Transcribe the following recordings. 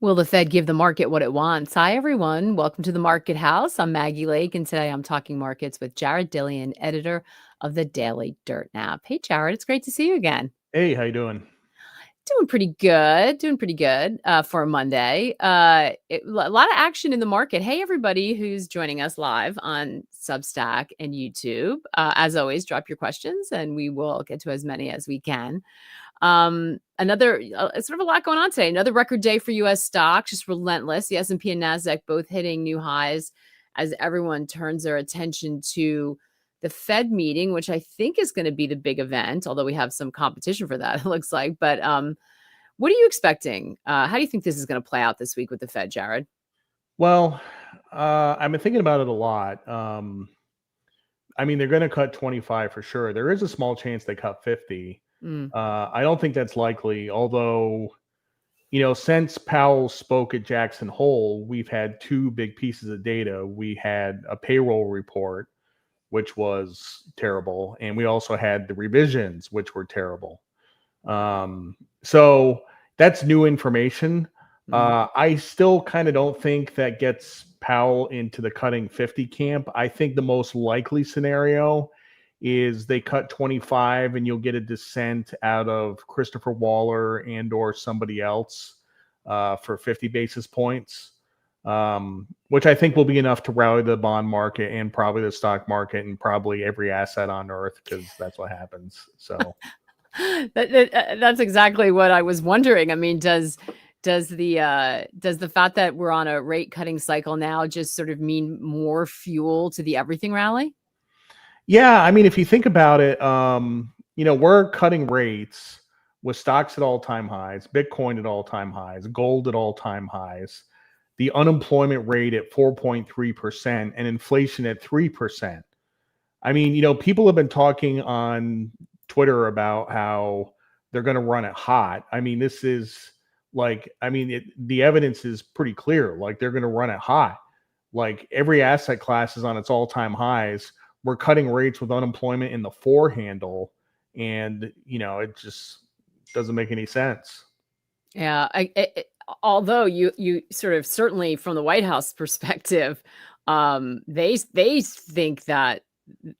Will the Fed give the market what it wants? Hi, everyone. Welcome to the Market House. I'm Maggie Lake, and today I'm talking markets with Jared Dillian, editor of the Daily Dirtnap. Hey, Jared, it's great to see you again. Hey, how you doing? Doing pretty good. For a Monday. A lot of action in the market. Hey, everybody who's joining us live on Substack and YouTube. As always, drop your questions, and we will get to as many as we can. Another sort of a lot going on today. Another record day for U.S. stocks, just relentless. The S&P and NASDAQ both hitting new highs as everyone turns their attention to the Fed meeting, which I think is going to be the big event, although we have some competition for that, it looks like. But what are you expecting? How do you think this is going to play out this week with the Fed, Jared? Well, I've been thinking about it a lot. I mean, they're going to cut 25 for sure. There is a small chance they cut 50. Mm. I don't think that's likely, although, since Powell spoke at Jackson Hole, we've had two big pieces of data. We had a payroll report, which was terrible, and we also had the revisions, which were terrible. So that's new information. I still kind of don't think that gets Powell into the cutting 50 camp. I think the most likely scenario is they cut 25 and you'll get a dissent out of Christopher Waller and or somebody else for 50 basis points, which I think will be enough to rally the bond market and probably the stock market and probably every asset on earth, because that's what happens. So that's exactly what I was wondering. I mean, does the fact that we're on a rate cutting cycle now just sort of mean more fuel to the everything rally? yeah, I mean, if you think about it, we're cutting rates with stocks at all-time highs, Bitcoin at all-time highs, gold at all-time highs, the unemployment rate at 4.3%, and inflation at 3%. I mean, people have been talking on Twitter about how they're going to run it hot. I mean, this is the evidence is pretty clear. Like, they're going to run it hot. Like, every asset class is on its all-time highs. We're cutting rates with unemployment in the 4 handle, and it just doesn't make any sense. Yeah, although you sort of, certainly from the White House perspective, they think that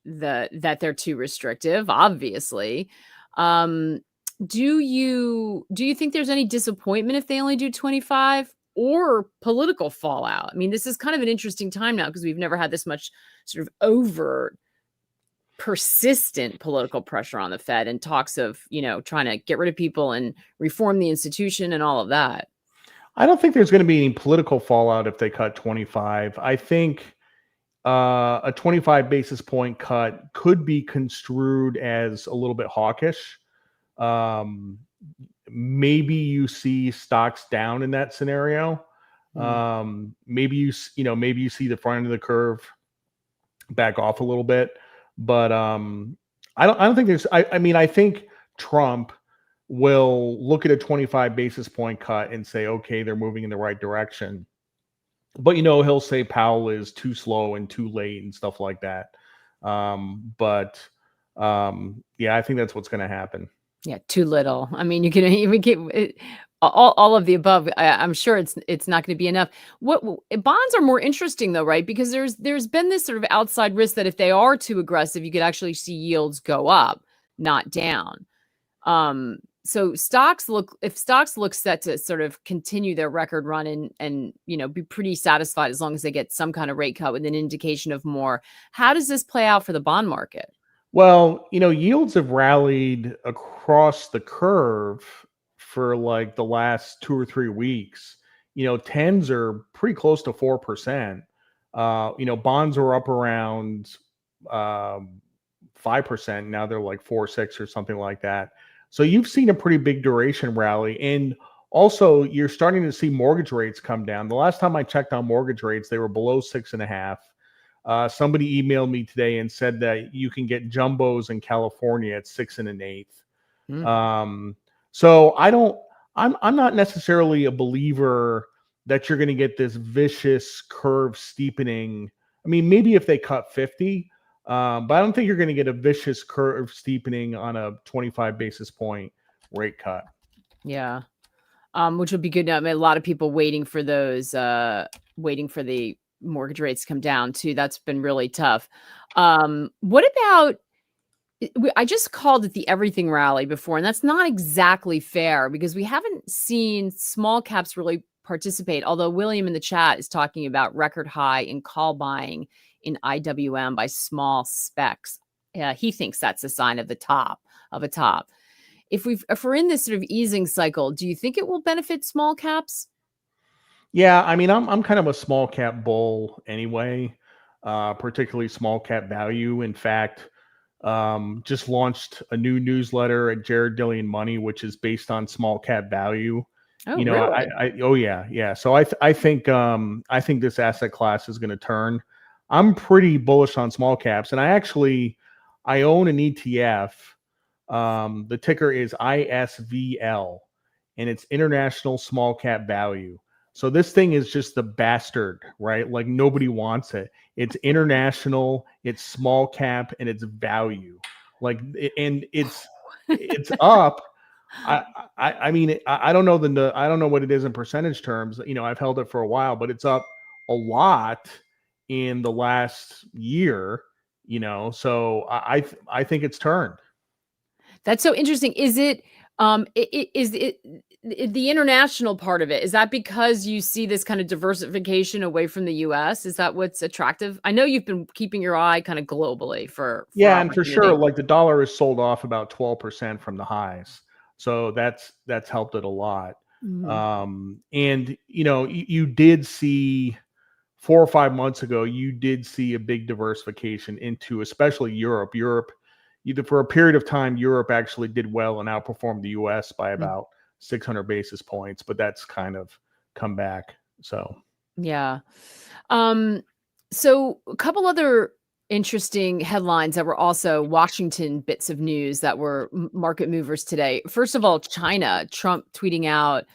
they're too restrictive, obviously. Do you think there's any disappointment if they only do 25, or political fallout? I mean, this is kind of an interesting time now because we've never had this much sort of overt, persistent political pressure on the Fed and talks of, trying to get rid of people and reform the institution and all of that. I don't think there's going to be any political fallout if they cut 25. I think a 25 basis point cut could be construed as a little bit hawkish. Maybe you see stocks down in that scenario. Maybe you see the front end of the curve back off a little bit, but I don't think there's. I mean, I think Trump will look at a 25 basis point cut and say, okay, they're moving in the right direction. But he'll say Powell is too slow and too late and stuff like that. Yeah, I think that's what's going to happen. Yeah, too little. I mean, you can even get all of the above. I'm sure it's not going to be enough. What bonds are more interesting though, right? Because there's been this sort of outside risk that if they are too aggressive, you could actually see yields go up, not down. So stocks look set to sort of continue their record run and be pretty satisfied as long as they get some kind of rate cut with an indication of more. How does this play out for the bond market? Well, yields have rallied across the curve for like the last 2 or 3 weeks. 10s are pretty close to 4%. Bonds are up around 5%. Now they're like 4.6 or something like that. So you've seen a pretty big duration rally. And also you're starting to see mortgage rates come down. The last time I checked on mortgage rates, they were below 6.5. Somebody emailed me today and said that you can get jumbos in California at 6 1/8. So I'm not necessarily a believer that you're going to get this vicious curve steepening. I mean, maybe if they cut 50, but I don't think you're going to get a vicious curve steepening on a 25 basis point rate cut. Yeah. which would be good. I mean, a lot of people waiting for those, waiting for the mortgage rates to come down too. That's been really tough. What about I just called it the everything rally before, and that's not exactly fair because we haven't seen small caps really participate. Although William in the chat is talking about record high in call buying in IWM by small specs. He thinks that's a sign of the top of a top. If we're in this sort of easing cycle, do you think it will benefit small caps? Yeah, I mean, I'm kind of a small cap bull anyway, particularly small cap value. In fact, just launched a new newsletter at Jared Dillian Money, which is based on small cap value. Oh, really? Oh yeah, yeah. So I think this asset class is going to turn. I'm pretty bullish on small caps, and I own an ETF. The ticker is ISVL, and it's International Small Cap Value. So this thing is just the bastard, right? Like nobody wants it. It's international, it's small cap, and it's value. And it's up. I mean, I don't know I don't know what it is in percentage terms. You know, I've held it for a while, but it's up a lot in the last year. You know, so I think it's turned. That's so interesting. Is it is it the international part of it? Is that because you see this kind of diversification away from the US? Is that what's attractive? I know you've been keeping your eye kind of globally for Yeah, and for sure, opportunity. like the dollar is sold off about 12% from the highs. So that's helped it a lot. Mhm. And you know, you did see 4 or 5 months ago, you did see a big diversification into especially Europe. Either for a period of time, Europe actually did well and outperformed the US by Mm. about 600 basis points, but that's kind of come back. So Yeah. Um, so a couple other interesting headlines that were also Washington bits of news that were market movers today. First of all, China, Trump tweeting out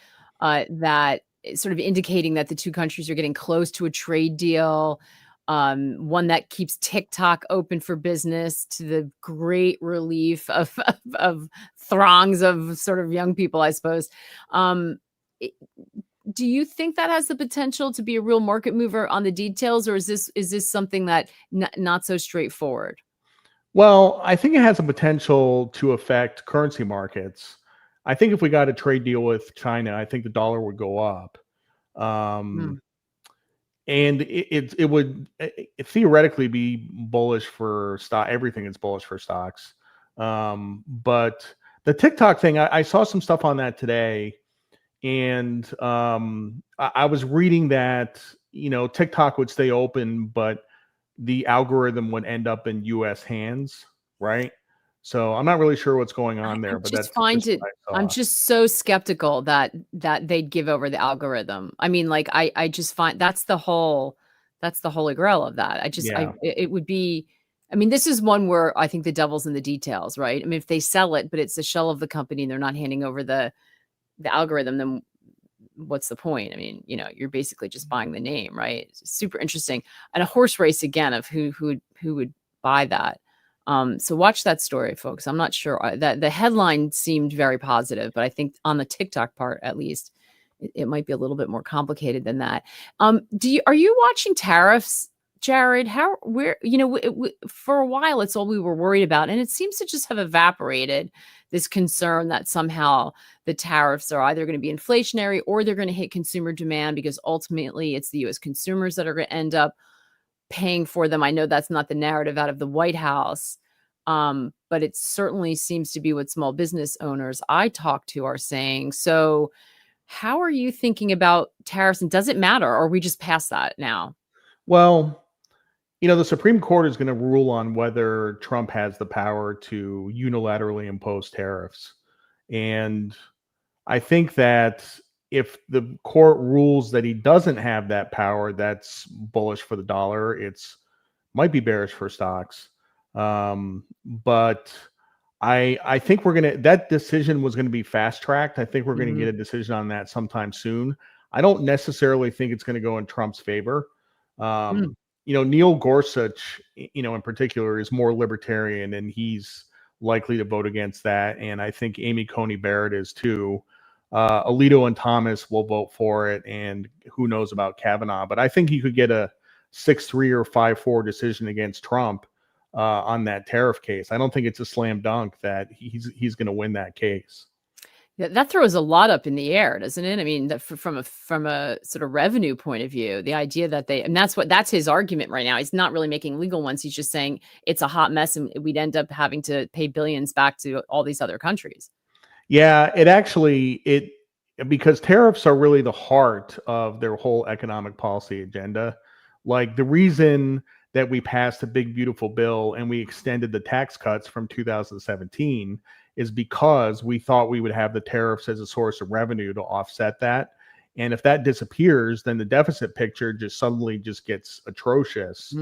that sort of indicating that the two countries are getting close to a trade deal, one that keeps TikTok open for business to the great relief of throngs of sort of young people, I suppose. Um, do you think that has the potential to be a real market mover on the details, or is this something that not so straightforward? well, I think it has a potential to affect currency markets. I think if we got a trade deal with China, I think the dollar would go up. Mm. Um, and it would theoretically be bullish for stock. Everything is bullish for stocks. But the TikTok thing, I saw some stuff on that today, and I was reading that you know TikTok would stay open, but the algorithm would end up in U.S. hands, right? So I'm not really sure what's going on I there, but just that's find just it what I I'm saw. just so skeptical that they'd give over the algorithm. I mean, like, I just find that's the holy grail of that. Yeah. It would be I mean, this is one where I think the devil's in the details, right? I mean, if they sell it, but it's a shell of the company and they're not handing over the algorithm, then what's the point? I mean, you're basically just buying the name, right? It's super interesting. And a horse race again of who would buy that. So watch that story, folks. I'm not sure that the headline seemed very positive, but I think on the TikTok part, at least, it might be a little bit more complicated than that. Are you watching Tariffs, Jared? How where for a while it's all we were worried about, and it seems to just have evaporated. This concern that somehow the tariffs are either going to be inflationary or they're going to hit consumer demand because ultimately it's the US consumers that are going to end up paying for them. I know that's not the narrative out of the White House, but it certainly seems to be what small business owners I talk to are saying. So, how are you thinking about tariffs? And does it matter? Or are we just past that now? Well, you know, the Supreme Court is going to rule on whether Trump has the power to unilaterally impose tariffs. And I think that if the court rules that he doesn't have that power, that's bullish for the dollar. It's might be bearish for stocks. But I think we're gonna that decision was gonna be fast tracked. I think we're gonna Mhm. get a decision on that sometime soon. I don't necessarily think it's gonna go in Trump's favor. Mm. Um, you know, Neil Gorsuch, you know, in particular, is more libertarian, and he's likely to vote against that. And I think Amy Coney Barrett is too. Alito and Thomas will vote for it, and who knows about Kavanaugh. But I think he could get a 6-3 or 5-4 decision against Trump on that tariff case. I don't think it's a slam dunk that he's going to win that case. Yeah, that throws a lot up in the air, doesn't it? I mean, from a sort of revenue point of view, the idea that and that's his argument right now. He's not really making legal ones. He's just saying it's a hot mess, and we'd end up having to pay billions back to all these other countries. Yeah, because tariffs are really the heart of their whole economic policy agenda. Like the reason that we passed a big beautiful bill and we extended the tax cuts from 2017 is because we thought we would have the tariffs as a source of revenue to offset that. And if that disappears, then the deficit picture just suddenly just gets atrocious.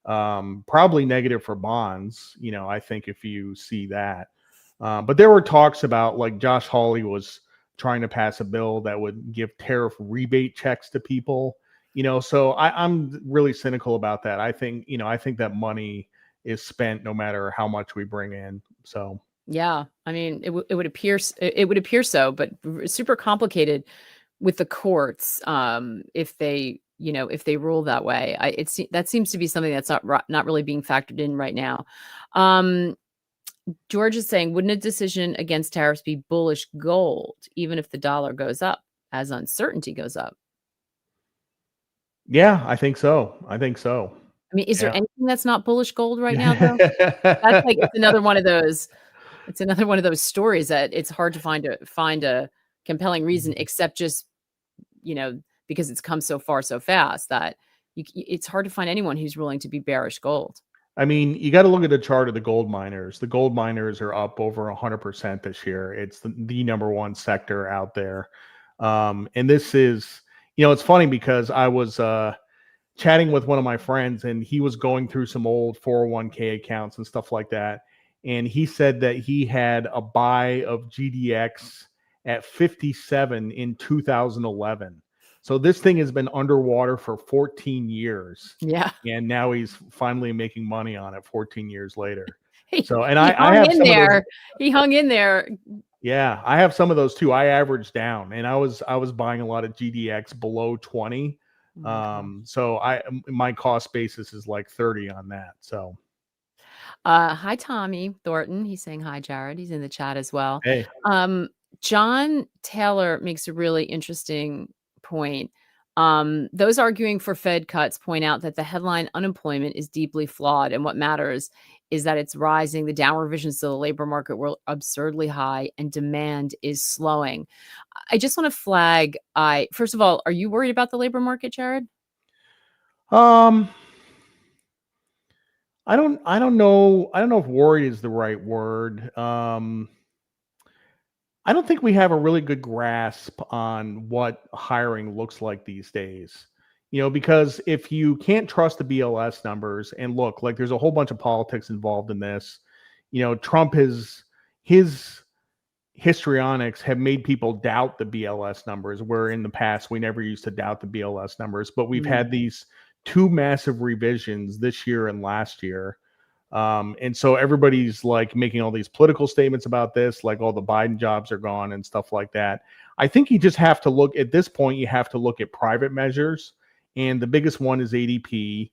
Probably negative for bonds, I think, if you see that. But there were talks about, like, Josh Hawley was trying to pass a bill that would give tariff rebate checks to people. So I'm really cynical about that. I think that money is spent no matter how much we bring in. So yeah, I mean, it would appear so, but super complicated with the courts. If they rule that way, that seems to be something that's not really being factored in right now. George is saying, wouldn't a decision against tariffs be bullish gold, even if the dollar goes up as uncertainty goes up? Yeah, I think so. I mean, is there anything that's not bullish gold right now, though? That's like, it's another one of those stories that it's hard to find a compelling reason, except just, because it's come so far so fast that it's hard to find anyone who's willing to be bearish gold. I mean, you got to look at the chart of the gold miners. The gold miners are up over 100% this year. It's the number one sector out there. And this is, it's funny because I was chatting with one of my friends, and he was going through some old 401k accounts and stuff like that. And he said that he had a buy of GDX at 57 in 2011. So this thing has been underwater for 14 years. Yeah. And now he's finally making money on it 14 years later. I have some of those. He hung in there. Yeah, I have some of those too. I averaged down, and I was buying a lot of GDX below 20. So my cost basis is like 30 on that. So hi, Tommy Thornton. He's saying hi, Jared. He's in the chat as well. Hey. John Taylor makes a really interesting point. Those arguing for Fed cuts point out that the headline unemployment is deeply flawed, and what matters is that it's rising. The downward revisions to the labor market were absurdly high, and demand is slowing. I just want to flag, first of all, are you worried about the labor market, Jared? I don't know. I don't know if worried is the right word. I don't think we have a really good grasp on what hiring looks like these days. Because if you can't trust the BLS numbers, and look, like, there's a whole bunch of politics involved in this. Trump his histrionics have made people doubt the BLS numbers, where in the past we never used to doubt the BLS numbers, but we've had these two massive revisions this year and last year. And so everybody's like making all these political statements about this, like all the Biden jobs are gone and stuff like that. I think you just have to look at this point. You have to look at private measures. And the biggest one is ADP.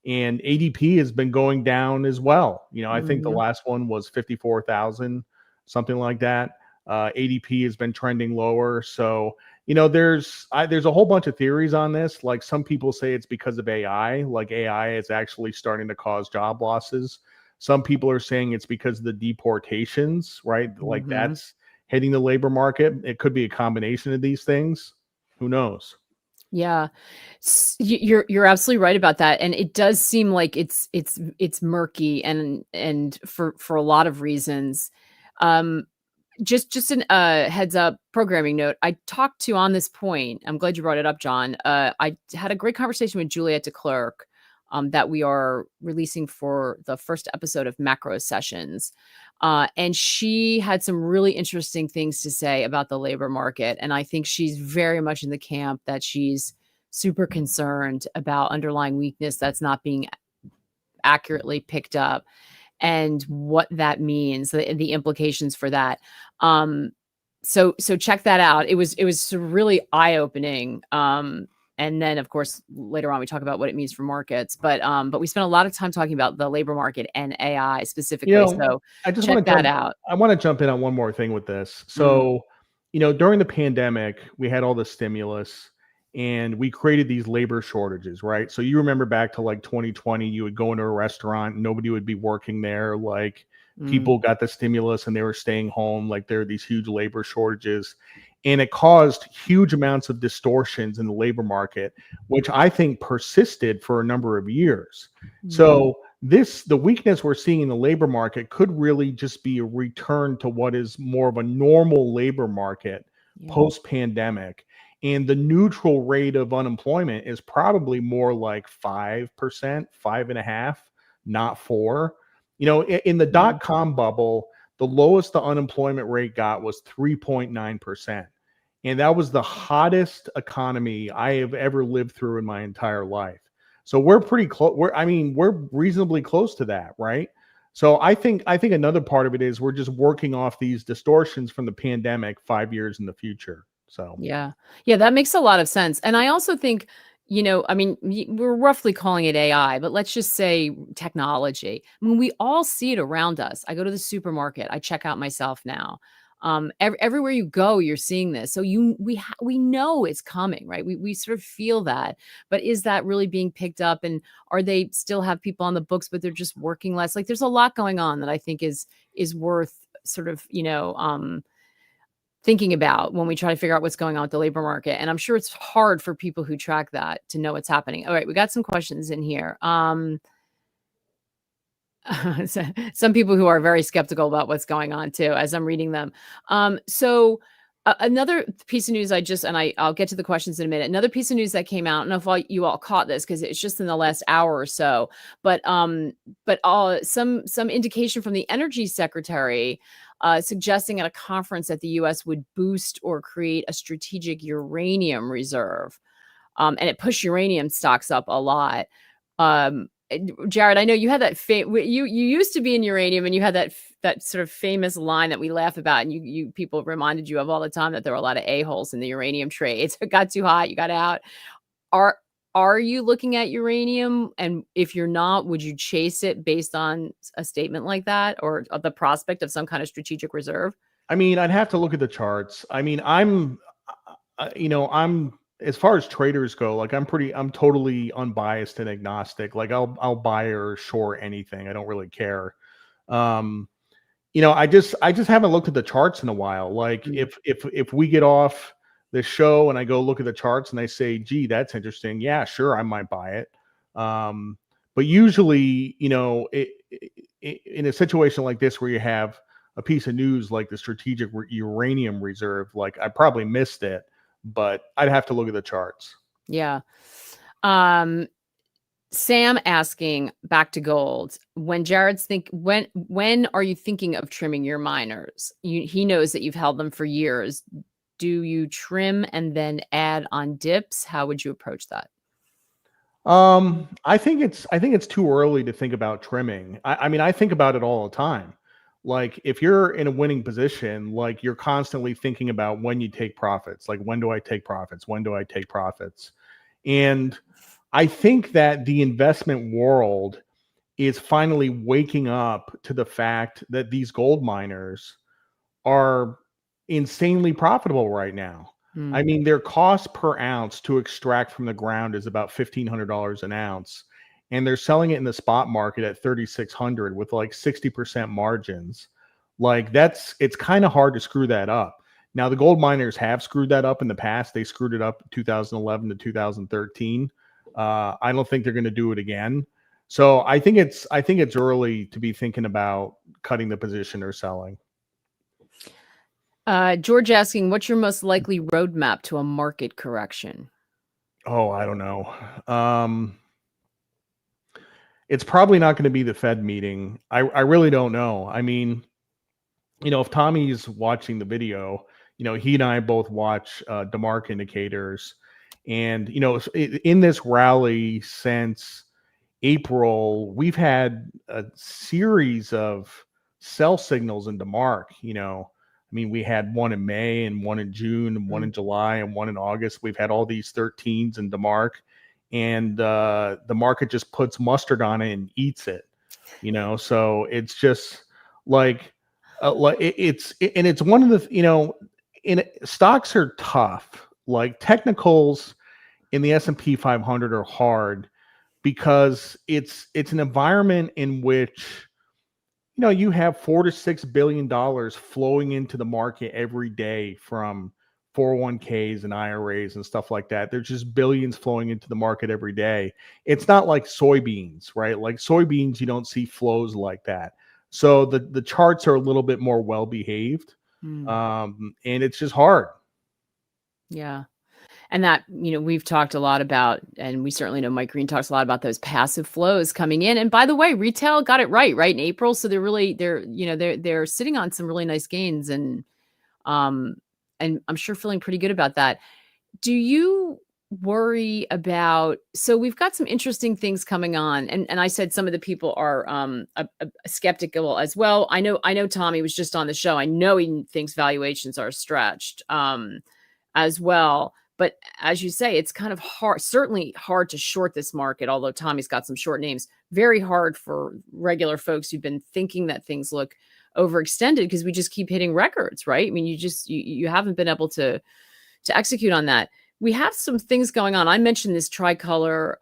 And ADP has been going down as well. I think the last one was 54,000, something like that. ADP has been trending lower. So, there's a whole bunch of theories on this. Like, some people say it's because of AI. Like, AI is actually starting to cause job losses. Some people are saying it's because of the deportations, right? Like, that's hitting the labor market. It could be a combination of these things. Who knows? Yeah, you're absolutely right about that, and it does seem like it's murky and for a lot of reasons. Just an heads up programming note. I talked to on this point. I'm glad you brought it up, John. I had a great conversation with Juliette DeClerc that we are releasing for the first episode of Macro Sessions. And she had some really interesting things to say about the labor market. And I think she's very much in the camp that she's super concerned about underlying weakness that's not being accurately picked up, and what that means, the implications for that. So check that out. It was really eye-opening. And then of course later on we talk about what it means for markets. But we spent a lot of time talking about the labor market and AI You specifically. know, So I just check want to that jump. out. I want to jump in on one more thing with this. Mm, So, during the pandemic, we had all the stimulus, and we created these labor shortages, right? So you remember back to like 2020, you would go into a restaurant, nobody would be working there. Like mm, people got the stimulus and they were staying home. Like there are these huge labor shortages, and it caused huge amounts of distortions in the labor market, which I think persisted for a number of years. mm, So the weakness we're seeing in the labor market could really just be a return to what is more of a normal labor market yeah. post pandemic, and the neutral rate of unemployment is probably more like 5%, 5.5, not 4. In the Mm, dot-com bubble, the lowest the unemployment rate got was 3.9%, and that was the hottest economy I have ever lived through in my entire life. So we're pretty close. We're reasonably close to that, right? So I think another part of it is we're just working off these distortions from the pandemic 5 years in the future. So yeah. Yeah, that makes a lot of sense. And I also think, I mean, we're roughly calling it AI, but let's just say technology. I mean, we all see it around us. I go to the supermarket, I check out myself now. Everywhere you go, you're seeing this. So we know it's coming, right? We sort of feel that. But is that really being picked up? And are they still have people on the books, but they're just working less? Like there's a lot going on that I think is worth sort of, thinking about when we try to figure out what's going on with the labor market. And I'm sure it's hard for people who track that to know what's happening. All right, we got some questions in here. Some people who are very skeptical about what's going on too, as I'm reading them. Another piece of news I'll get to the questions in a minute. Another piece of news that came out. I don't know if you all caught this because it's just in the last hour or so, but some indication from the energy secretary suggesting at a conference that the U.S. would boost or create a strategic uranium reserve, and it pushed uranium stocks up a lot. Jared, I know you had that you used to be in uranium, and you had that sort of famous line that we laugh about, and you people reminded you of all the time that there were a lot of a-holes in the uranium trades. It got too hot, you got out. Are are you looking at uranium? And if you're not, would you chase it based on a statement like that or the prospect of some kind of strategic reserve? I'd have to look at the charts. I'm as far as traders go, like I'm totally unbiased and agnostic. Like I'll buy or short anything. I don't really care. Um, I just haven't looked at the charts in a while. Like Mm, if we get off the show and I go look at the charts and I say, "Gee, that's interesting." Yeah, sure, I might buy it. But usually, in a situation like this where you have a piece of news like the strategic uranium reserve, like I probably missed it, but I'd have to look at the charts. yeah. Um, Sam asking back to gold. When are you thinking of trimming your miners? He knows that you've held them for years. Do you trim and then add on dips? How would you approach that? I think it's too early to think about trimming. I think about it all the time. Like if you're in a winning position, like you're constantly thinking about when you take profits. Like when do I take profits? When do I take profits? And I think that the investment world is finally waking up to the fact that these gold miners are insanely profitable right now. Hmm. Their cost per ounce to extract from the ground is about $1,500 an ounce, and they're selling it in the spot market at 3,600 with like 60% margins. Like it's kind of hard to screw that up. Now the gold miners have screwed that up in the past. They screwed it up 2011 to 2013. I don't think they're going to do it again. So I think it's early to be thinking about cutting the position or selling. George asking, what's your most likely roadmap to a market correction? Oh, I don't know. It's probably not going to be the Fed meeting. I really don't know. If Tommy's watching the video, he and I both watch DeMark indicators. And, in this rally since April, we've had a series of sell signals in DeMark, I mean, we had one in May and one in June and one in July and one in August. We've had all these 13s in DeMarc, and the market just puts mustard on it and eats it, So it's just like, it's one of the, stocks are tough. Like technicals in the S&P 500 are hard because it's an environment in which you have $4 to $6 billion flowing into the market every day from 401ks and IRAs and stuff like that. There's just billions flowing into the market every day. It's not like soybeans, right? Like soybeans, you don't see flows like that. So the charts are a little bit more well behaved, and it's just hard. Yeah. And that, we've talked a lot about, and we certainly know Mike Green talks a lot about those passive flows coming in. And by the way, retail got it right in April. So they're sitting on some really nice gains, and I'm sure feeling pretty good about that. Do you worry about, so we've got some interesting things coming on, and I said some of the people are skeptical as well. I know Tommy was just on the show. I know he thinks valuations are stretched as well. But as you say, it's kind of hard, certainly hard to short this market, although Tommy's got some short names. Very hard for regular folks who've been thinking that things look overextended because we just keep hitting records, right? I mean, you haven't been able to execute on that. We have some things going on. I mentioned this Tricolor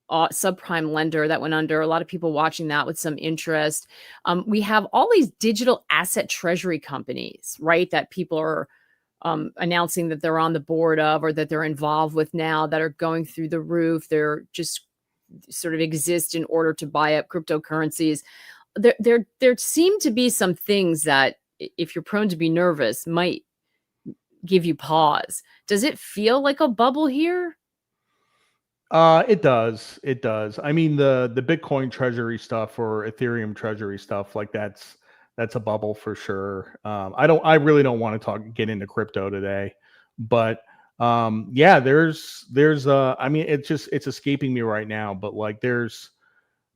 subprime lender that went under. A lot of people watching that with some interest. We have all these digital asset treasury companies, right, that people are announcing that they're on the board of or that they're involved with now that are going through the roof. They're just sort of exist in order to buy up cryptocurrencies. There seem to be some things that, if you're prone to be nervous, might give you pause. Does it feel like a bubble here? It does. It does. I mean, the Bitcoin treasury stuff or Ethereum treasury stuff, like that's a bubble for sure. I really don't want to get into crypto today, but yeah, there's I mean, it's escaping me right now, but like there's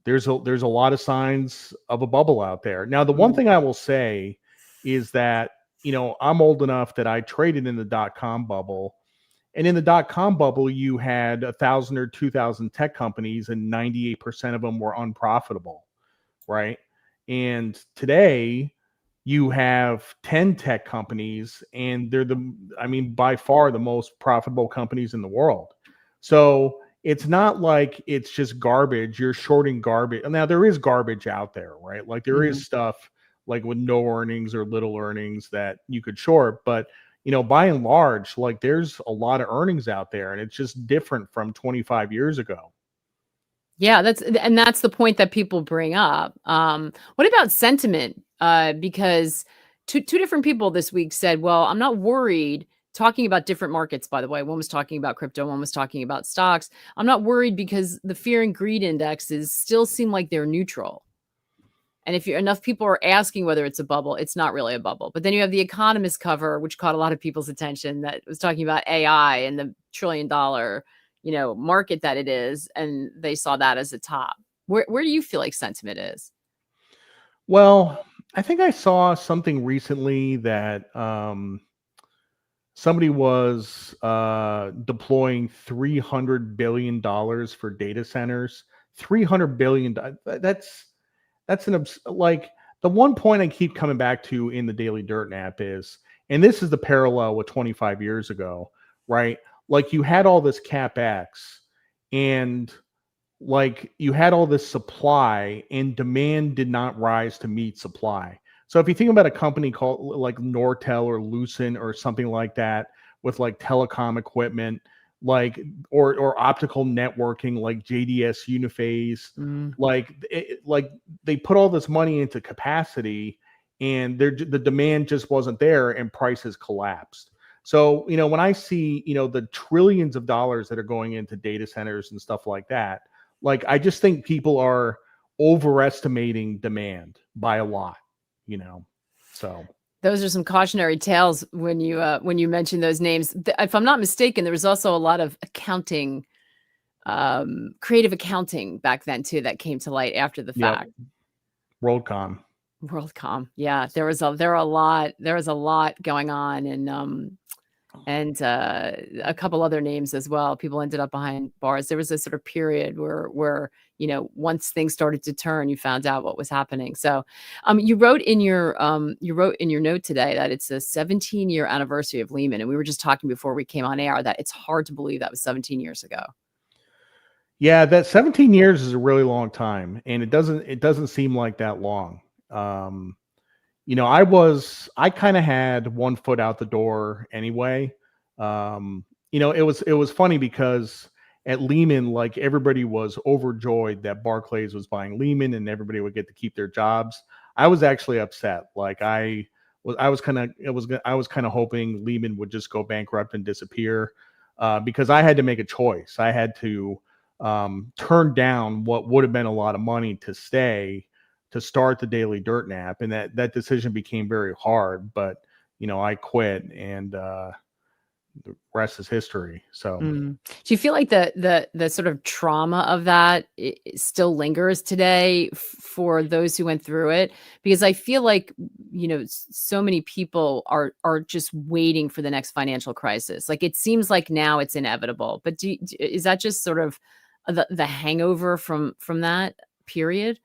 a lot of signs of a bubble out there. Now, the one thing I will say is that, I'm old enough that I traded in the .com bubble, and in the .com bubble, you had 1,000 or 2,000 tech companies, and 98% of them were unprofitable, right? And today you have 10 tech companies, and they're by far the most profitable companies in the world. So it's not like it's just garbage. You're shorting garbage. Now there is garbage out there, right? Like there is stuff like with no earnings or little earnings that you could short, but by and large, like there's a lot of earnings out there, and it's just different from 25 years ago. Yeah, that's the point that people bring up. What about sentiment? Because two different people this week said, well, I'm not worried, talking about different markets, by the way. One was talking about crypto, one was talking about stocks. I'm not worried because the fear and greed indexes still seem like they're neutral. And if enough people are asking whether it's a bubble, it's not really a bubble. But then you have the Economist cover, which caught a lot of people's attention, that was talking about AI and the $1 trillion market that it is, and they saw that as a top. Where do you feel like sentiment is? Well, I think I saw something recently that somebody was deploying $300 billion for data centers. $300 billion. That's like the one point I keep coming back to in the Daily Dirtnap is, and this is the parallel with 25 years ago, right? Like you had all this CapEx, and like you had all this supply, and demand did not rise to meet supply. So if you think about a company called like Nortel or Lucent or something like that, with like telecom equipment, like or optical networking like JDS Uniphase, like they put all this money into capacity, and the demand just wasn't there, and prices collapsed. So when I see the trillions of dollars that are going into data centers and stuff like that, like I just think people are overestimating demand by a lot. So those are some cautionary tales when you mention those names. If I'm not mistaken, there was also a lot of accounting, creative accounting back then too, that came to light after the fact. WorldCom. WorldCom. Yeah, there was a lot going on, and a couple other names as well. People ended up behind bars. There was a sort of period where once things started to turn, you found out what was happening. So, you wrote in your note today that it's a 17-year anniversary of Lehman, and we were just talking before we came on air that it's hard to believe that was 17 years ago. Yeah, that 17 years is a really long time, and it doesn't seem like that long. Um, I kind of had one foot out the door anyway. It was funny because at Lehman, like everybody was overjoyed that Barclays was buying Lehman and everybody would get to keep their jobs. I was actually upset. Like I was kind of hoping Lehman would just go bankrupt and disappear, because I had to make a choice. I had to turn down what would have been a lot of money to stay to start the Daily Dirtnap, and that decision became very hard. But I quit, and the rest is history. So Mm. Do you feel like the sort of trauma of that still lingers today for those who went through it? Because I feel like so many people are just waiting for the next financial crisis. Like it seems like now it's inevitable. But is that just sort of the hangover from that period?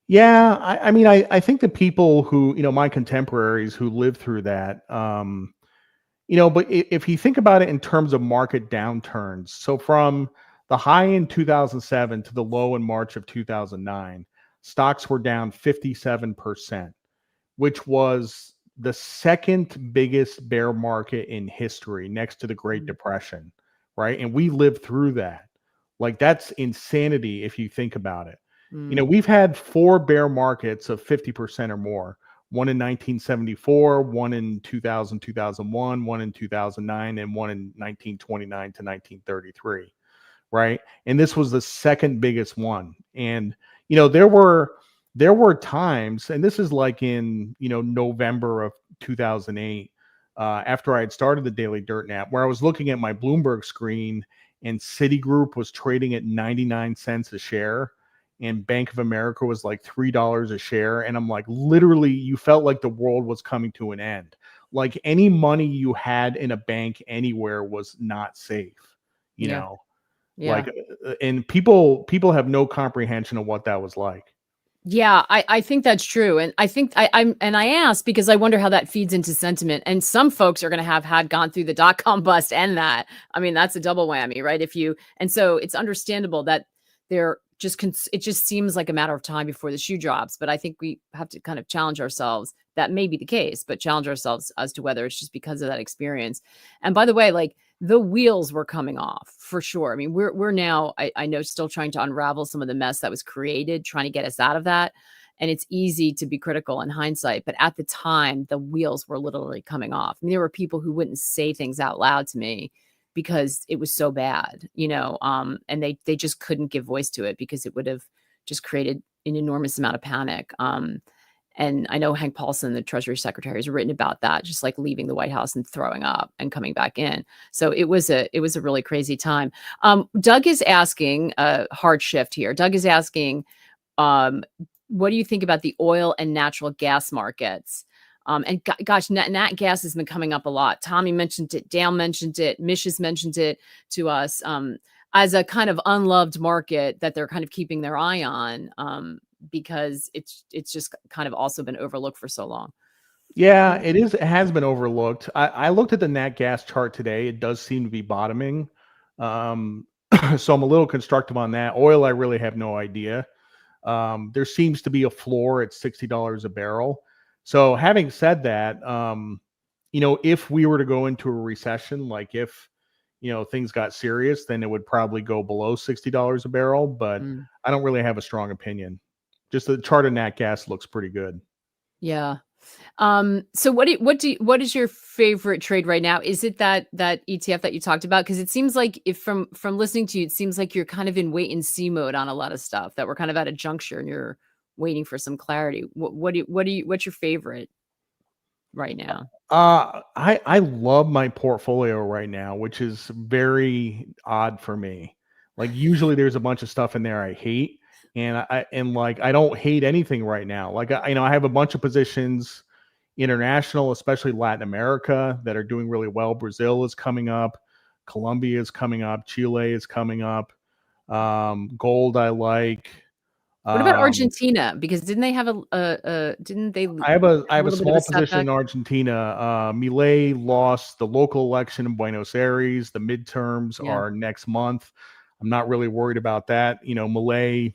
yeah, I mean, I think the people who my contemporaries who lived through that, but if you think about it in terms of market downturns, so from the high in 2007 to the low in March of 2009, stocks were down 57%, which was the second biggest bear market in history next to the Great Mm. Depression, right? And we lived through that. Like that's insanity if you think about it. Mm. We've had four bear markets of 50% or more. One in 1974, one in 2000, 2001, one in 2009, and one in 1929 to 1933, right? And this was the second biggest one. And there were times, and this is like in November of 2008, after I had started the Daily Dirt Nap, where I was looking at my Bloomberg screen and Citigroup was trading at 99 cents a share and Bank of America was like $3 a share. And I'm like, literally, you felt like the world was coming to an end. Like any money you had in a bank anywhere was not safe, you Yeah. know, Yeah. like, and people have no comprehension of what that was like. Yeah, I think that's true, and I think I asked because I wonder how that feeds into sentiment. And some folks are going to have had gone through the dot-com bust and that. I mean, that's a double whammy, right? And so it's understandable that they're it just seems like a matter of time before the shoe drops. But I think we have to kind of challenge ourselves. That may be the case, but challenge ourselves as to whether it's just because of that experience. And by the way, like the wheels were coming off for sure. I mean, we're now, I know, still trying to unravel some of the mess that was created, trying to get us out of that. And it's easy to be critical in hindsight, but at the time, the wheels were literally coming off. I mean, there were people who wouldn't say things out loud to me because it was so bad, and they just couldn't give voice to it because it would have just created an enormous amount of panic. And I know Hank Paulson, the Treasury Secretary, has written about that, just like leaving the White House and throwing up and coming back in. So it was a really crazy time. Doug is asking a hard shift here. Doug is asking, what do you think about the oil and natural gas markets? And gosh, nat gas has been coming up a lot. Tommy mentioned it. Dale mentioned it. Mish has mentioned it to us as a kind of unloved market that they're kind of keeping their eye on. Because it's just kind of also been overlooked for so long. Yeah, it is. It has been overlooked. I looked at the nat gas chart today. It does seem to be bottoming. Um, so I'm a little constructive on that. Oil, I really have no idea. There seems to be a floor at $60 a barrel. So having said that, if we were to go into a recession, like if things got serious, then it would probably go below $60 a barrel. But Mm. I don't really have a strong opinion. Just the chart of nat gas looks pretty good. Yeah. So what is your favorite trade right now? Is it that ETF that you talked about? Because it seems like if from listening to you, it seems like you're kind of in wait and see mode on a lot of stuff, that we're kind of at a juncture and you're waiting for some clarity. What's your favorite right now? I love my portfolio right now, which is very odd for me. Like usually there's a bunch of stuff in there I hate. And I don't hate anything right now. Like I have a bunch of positions international, especially Latin America, that are doing really well. Brazil is coming up, Colombia is coming up, Chile is coming up. Gold I like. What about Um, Argentina? Because didn't they have didn't they I have a have a little bit of a small position setback? in Argentina. Milei lost the local election in Buenos Aires. The midterms Yeah. are next month. I'm not really worried about that. Milei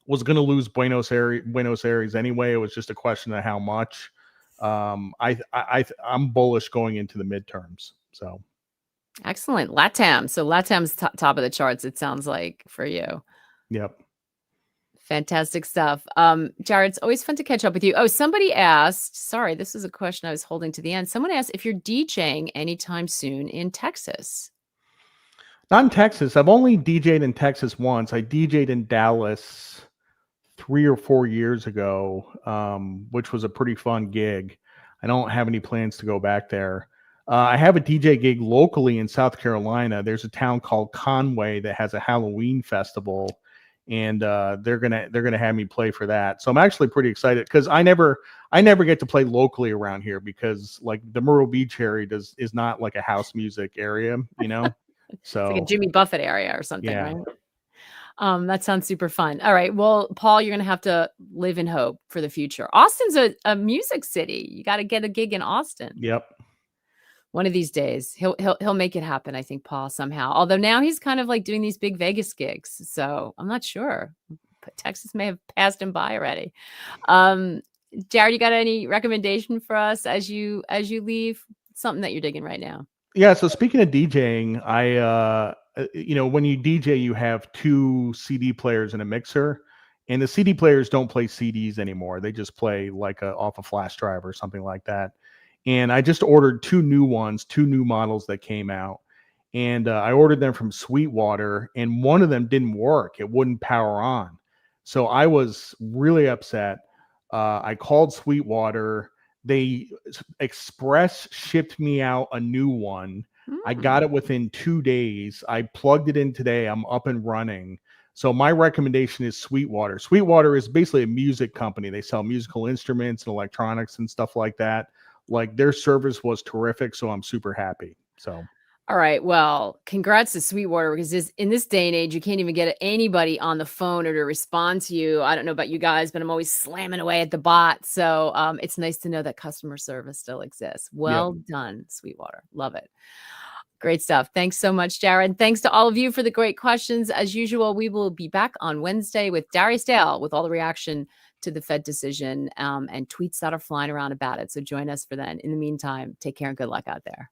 was going to lose Buenos Aires anyway. It was just a question of how much. I'm bullish going into the midterms. So Excellent. LATAM. So LATAM's top of the charts, it sounds like, for you. yep. Fantastic stuff. Jared, it's always fun to catch up with you. Oh, somebody asked, sorry, this is a question I was holding to the end. Someone asked if you're DJing anytime soon in Texas. Not in Texas. I've only DJed in Texas once. I DJed in Dallas 3 or 4 years ago, which was a pretty fun gig. I don't have any plans to go back there. I have a DJ gig locally in South Carolina. There's a town called Conway that has a Halloween festival, and they're gonna have me play for that. So I'm actually pretty excited because I never get to play locally around here because like the Myrtle Beach area is not like a house music area, you know. It's like a So Jimmy Buffett area or something, yeah, right? That sounds super fun. All right. Well, Paul, you're gonna have to live in hope for the future. Austin's a music city. You got to get a gig in Austin. yep. One of these days, he'll make it happen, I think, Paul, somehow. Although now he's kind of like doing these big Vegas gigs. So I'm not sure. But Texas may have passed him by already. Um, Jared, you got any recommendation for us as you leave? Something that you're digging right now. Yeah, so speaking of DJing, when you DJ, you have two CD players and a mixer, and the CD players don't play CDs anymore. They just play like off a flash drive or something like that. And I just ordered two new ones, two new models that came out, and I ordered them from Sweetwater, and one of them didn't work. It wouldn't power on. So I was really upset. I called Sweetwater. They express shipped me out a new one. I got Mm. it within 2 days. I plugged it in today. I'm up and running. So my recommendation is Sweetwater. Sweetwater is basically a music company. They sell musical instruments and electronics and stuff like that. Like their service was terrific, so I'm super happy. So All right. Well, congrats to Sweetwater because in this day and age, you can't even get anybody on the phone or to respond to you. I don't know about you guys, but I'm always slamming away at the bot. So it's nice to know that customer service still exists. yep. Well done, Sweetwater. Love it. Great stuff. Thanks so much, Jared. Thanks to all of you for the great questions. As usual, we will be back on Wednesday with Darius Dale with all the reaction to the Fed decision and tweets that are flying around about it. So join us for then. In the meantime, take care and good luck out there.